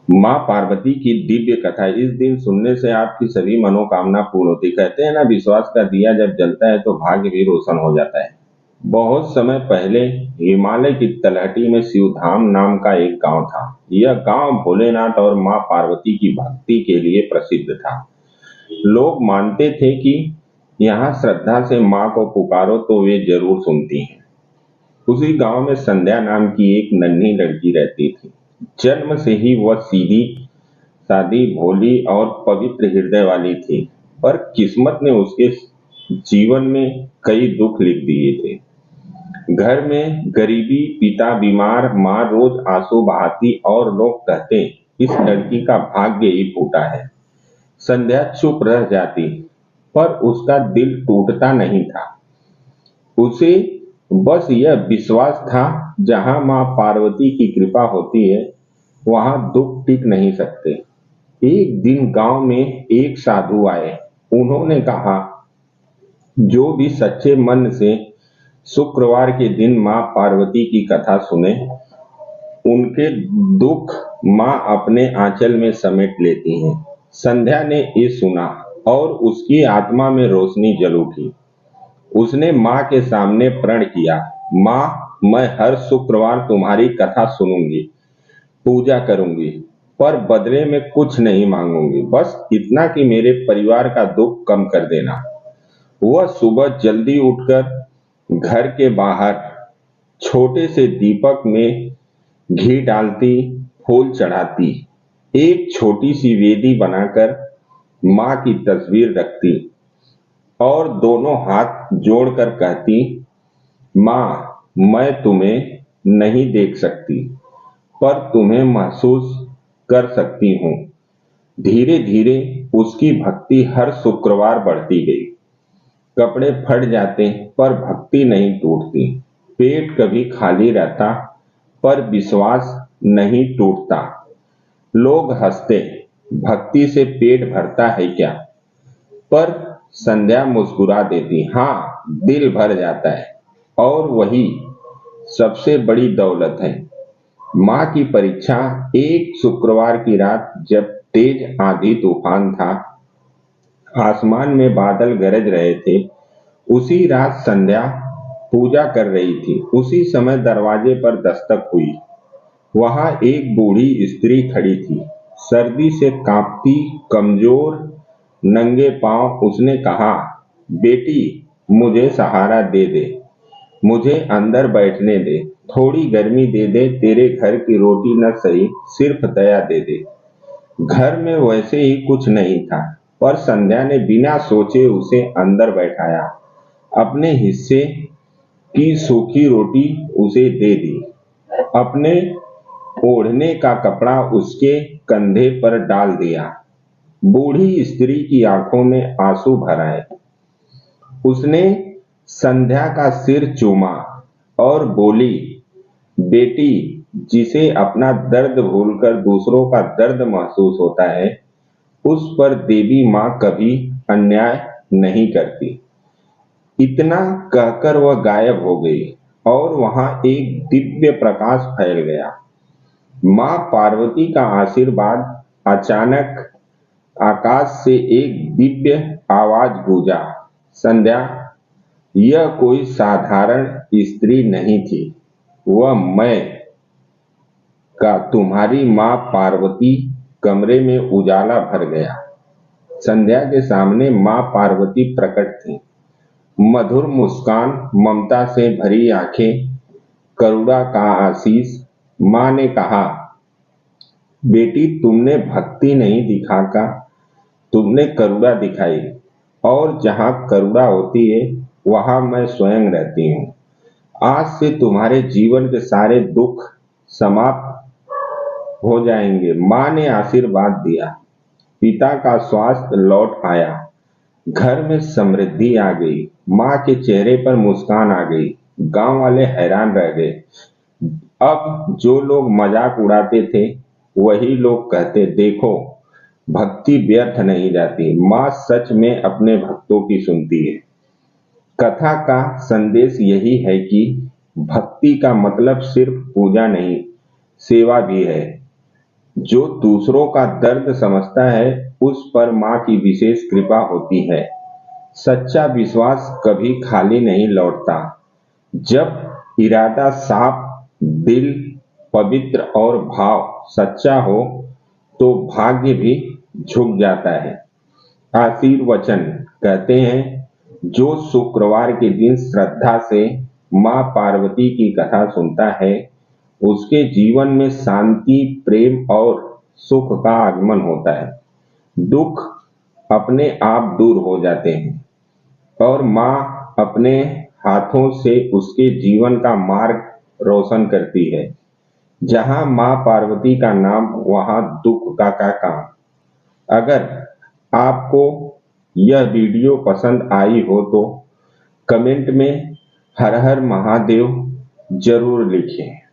माँ पार्वती की दिव्य कथा इस दिन सुनने से आपकी सभी मनोकामना पूर्ण होती। कहते हैं ना, विश्वास का दिया जब जलता है तो भाग्य भी रोशन हो जाता है। बहुत समय पहले हिमालय की तलहटी में शिवधाम नाम का एक गांव था। यह गांव भोलेनाथ और माँ पार्वती की भक्ति के लिए प्रसिद्ध था। लोग मानते थे कि यहाँ श्रद्धा से माँ को पुकारो तो वे जरूर सुनती हैं। उसी गांव में संध्या नाम की एक नन्ही लड़की रहती थी। जन्म से ही वह सीधी सादी, भोली और पवित्र हृदय वाली थी। पर किस्मत ने उसके जीवन में कई दुख लिख दिए थे। घर में गरीबी, पिता बीमार, माँ रोज आंसू बहाती और लोग कहते इस लड़की का भाग्य ही फूटा है। संध्या चुप रह जाती, पर उसका दिल टूटता नहीं था। उसे बस यह विश्वास था, जहां माँ पार्वती की कृपा होती है वहां दुख टिक नहीं सकते। एक दिन गांव में एक साधु आए। उन्होंने कहा, जो भी सच्चे मन से शुक्रवार के दिन माँ पार्वती की कथा सुने, उनके दुख माँ अपने आंचल में समेट लेती हैं। संध्या ने ये सुना और उसकी आत्मा में रोशनी जल उठी। उसने माँ के सामने प्रण किया, माँ, मैं हर शुक्रवार तुम्हारी कथा सुनूंगी, पूजा करूंगी, पर बदले में कुछ नहीं मांगूंगी, बस इतना कि मेरे परिवार का दुख कम कर देना। वह सुबह जल्दी उठकर घर के बाहर छोटे से दीपक में घी डालती, फूल चढ़ाती, एक छोटी सी वेदी बनाकर माँ की तस्वीर रखती और दोनों हाथ जोड़कर कहती, माँ, मैं तुम्हें नहीं देख सकती, पर तुम्हें महसूस कर सकती हूँ। धीरे धीरे उसकी भक्ति हर शुक्रवार बढ़ती गई। कपड़े फट जाते पर भक्ति नहीं टूटती। पेट कभी खाली रहता पर विश्वास नहीं टूटता। लोग हंसते, भक्ति से पेट भरता है क्या? पर संध्या मुस्कुरा देती, हाँ, दिल भर जाता है, और वही सबसे बड़ी दौलत है। माँ की परीक्षा एक शुक्रवार की रात, जब तेज आंधी तूफान था, आसमान में बादल गरज रहे थे। उसी रात संध्या पूजा कर रही थी। उसी समय दरवाजे पर दस्तक हुई। वहां एक बूढ़ी स्त्री खड़ी थी, सर्दी से कांपती, कमजोर, नंगे पांव। उसने कहा, बेटी, मुझे सहारा दे दे, मुझे अंदर बैठने दे, थोड़ी गर्मी दे दे, तेरे घर की रोटी न सही, सिर्फ दया दे दे। घर में वैसे ही कुछ नहीं था, पर संध्या ने बिना सोचे उसे अंदर बैठाया। अपने हिस्से की सूखी रोटी उसे दे दी। अपने ओढ़ने का कपड़ा उसके कंधे पर डाल दिया। बूढ़ी स्त्री की आंखों में आंसू भर आए। उसने संध्या का सिर चूमा और बोली, बेटी, जिसे अपना दर्द भूलकर दूसरों का दर्द महसूस होता है, उस पर देवी माँ कभी अन्याय नहीं करती। इतना कहकर वह गायब हो गई और वहां एक दिव्य प्रकाश फैल गया। माँ पार्वती का आशीर्वाद। अचानक आकाश से एक दिव्य आवाज गूंजा, संध्या, यह कोई साधारण स्त्री नहीं थी, वह मैं का तुम्हारी माँ पार्वती। कमरे में उजाला भर गया। संध्या के सामने माँ पार्वती प्रकट थी। मधुर मुस्कान, ममता से भरी आंखें, करुणा का आशीष। माँ ने कहा, बेटी, तुमने भक्ति नहीं दिखाकर तुमने करुणा दिखाई, और जहां करुणा होती है वहां मैं स्वयं रहती हूँ। आज से तुम्हारे जीवन के सारे दुख समाप्त हो जाएंगे। माँ ने आशीर्वाद दिया। पिता का स्वास्थ्य लौट आया। घर में समृद्धि आ गई। माँ के चेहरे पर मुस्कान आ गई। गांव वाले हैरान रह गए। अब जो लोग मजाक उड़ाते थे, वही लोग कहते, देखो, भक्ति व्यर्थ नहीं जाती, माँ सच में अपने भक्तों की सुनती है। कथा का संदेश यही है कि भक्ति का मतलब सिर्फ पूजा नहीं, सेवा भी है। जो दूसरों का दर्द समझता है उस पर माँ की विशेष कृपा होती है। सच्चा विश्वास कभी खाली नहीं लौटता। जब इरादा साफ, दिल पवित्र और भाव सच्चा हो तो भाग्य भी झुक जाता है। आशीर्वचन कहते हैं, जो शुक्रवार के दिन श्रद्धा से माँ पार्वती की कथा सुनता है उसके जीवन में शांति, प्रेम और सुख का आगमन होता है। दुख अपने आप दूर हो जाते हैं और माँ अपने हाथों से उसके जीवन का मार्ग रोशन करती है। जहाँ माँ पार्वती का नाम वहाँ दुख का काम। अगर आपको यह वीडियो पसंद आई हो तो कमेंट में हर हर महादेव जरूर लिखें।